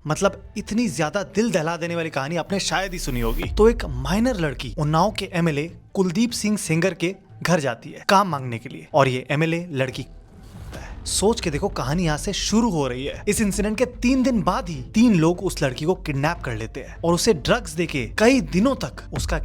मतलब इतनी ज्यादा दिल दहला देने वाली कहानी आपने शायद ही सुनी होगी। तो एक माइनर लड़की उन्नाव के एमएलए कुलदीप सिंह सेंगर के घर जाती है काम मांगने के लिए, और ये एमएलए लड़की सोच के देखो कहानी यहाँ से शुरू हो रही है। इस इंसिडेंट के 3 दिन बाद ही 3 लोग उस लड़की को किडनैप कर लेते हैं और उसे ड्रग्स देके कई दिनों तक उसका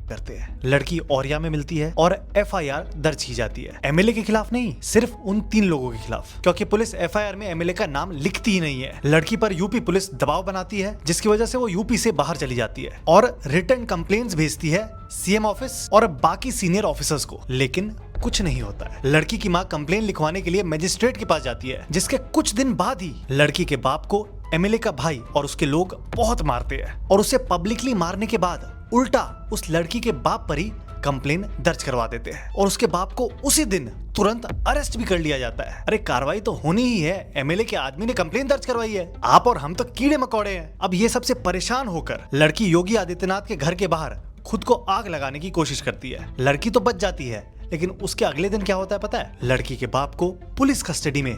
करते हैं। लड़की औरिया में मिलती है और एफआईआर दर्ज की जाती है। एमएलए के खिलाफ नहीं, सिर्फ उन 3 लोगों के खिलाफ, क्योंकि पुलिस एफआईआर में एमएलए का नाम लिखती ही नहीं है। लड़की पर यूपी पुलिस दबाव बनाती है, जिसकी वजह से वो यूपी से बाहर चली जाती है और रिटर्न कंप्लेंट्स भेजती है सीएम ऑफिस और बाकी सीनियर ऑफिसर्स को, लेकिन कुछ नहीं होता है। लड़की की मां कंप्लेन लिखवाने के लिए मजिस्ट्रेट के पास जाती है, जिसके कुछ दिन बाद ही लड़की के बाप को एमएलए का भाई और उसके लोग बहुत मारते हैं और उसे पब्लिकली मारने के बाद उल्टा उस लड़की के बाप पर ही कंप्लेन दर्ज करवा देते हैं और उसके बाप को उसी दिन तुरंत अरेस्ट भी कर लिया जाता है। अरे कार्रवाई तो होनी ही है, एमएलए के आदमी ने कंप्लेन दर्ज करवाई है, आप और हम तो कीड़े मकोड़े हैं। अब ये सबसे परेशान होकर लड़की योगी आदित्यनाथ के घर के बाहर खुद को आग लगाने की कोशिश करती है। लड़की तो बच जाती है, लेकिन उसके अगले दिन क्या होता है पता है? लड़की के बाप को पुलिस कस्टडी में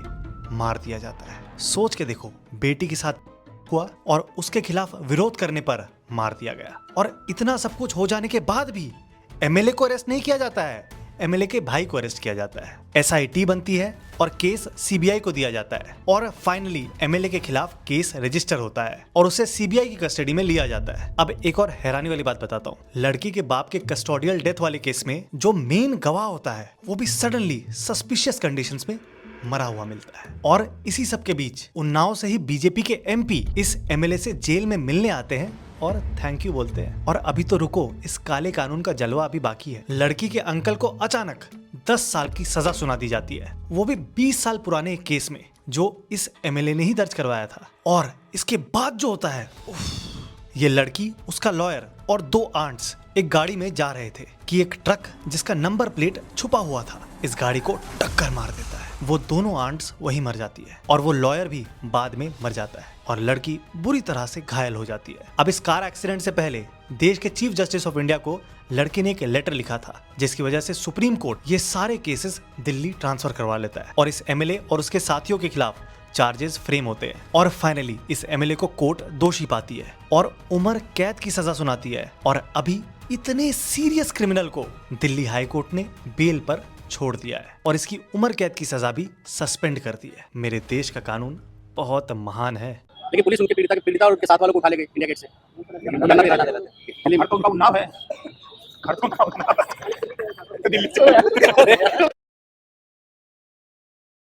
मार दिया जाता है। सोच के देखो, बेटी के साथ हुआ और उसके खिलाफ विरोध करने पर मार दिया गया। और इतना सब कुछ हो जाने के बाद भी एमएलए को अरेस्ट नहीं किया जाता है, एमएलए के भाई को अरेस्ट किया जाता है। एसआईटी बनती है और केस सीबीआई को दिया जाता है और फाइनली एमएलए के खिलाफ केस रजिस्टर होता है और उसे सीबीआई की कस्टडी में लिया जाता है। अब एक और हैरानी वाली बात बताता हूँ। लड़की के बाप के कस्टोडियल डेथ वाले केस में जो मेन गवाह होता है वो भी सडनली सस्पिशियस कंडीशंस में मरा हुआ मिलता है। और इसी सब के बीच उन्नाव से ही बीजेपी के एमपी इस एमएलए से जेल में मिलने आते हैं और थैंक यू बोलते हैं। और अभी तो रुको, इस काले कानून का जलवा अभी बाकी है। लड़की के अंकल को अचानक 10 साल की सजा सुना दी जाती है, वो भी 20 साल पुराने एक केस में जो इस एमएलए ने ही दर्ज करवाया था। और इसके बाद जो होता है, ये लड़की, उसका लॉयर और 2 आंट्स एक गाड़ी में जा रहे थे कि एक ट्रक जिसका नंबर प्लेट छुपा हुआ था इस गाड़ी को टक्कर मार देता है। वो दोनों आंट्स वहीं मर जाती है और वो लॉयर भी बाद में मर जाता है और लड़की बुरी तरह से घायल हो जाती है। अब इस कार एक्सीडेंट से पहले देश के चीफ जस्टिस ऑफ इंडिया को लड़की ने एक लेटर लिखा था, जिसकी वजह से सुप्रीम कोर्ट ये सारे केसेस दिल्ली ट्रांसफर करवा लेता है और इस एमएलए और उसके साथियों के खिलाफ चार्जेस फ्रेम होते हैं। और फाइनली इस एमएलए को कोर्ट दोषी पाती है और उम्र कैद की सजा सुनाती है। और अभी इतने सीरियस क्रिमिनल को दिल्ली हाई कोर्ट ने बेल पर छोड़ दिया है और इसकी उम्र कैद की सजा भी सस्पेंड कर दी है। मेरे देश का कानून बहुत महान है। लेकिन पुलिस उनके पीड़िता और उनके साथ वालों को उठा ले गई इंडिया गेट से। घर तो उनका उन्नाव है, घर तो उनका उन्नाव है। दिल्ली से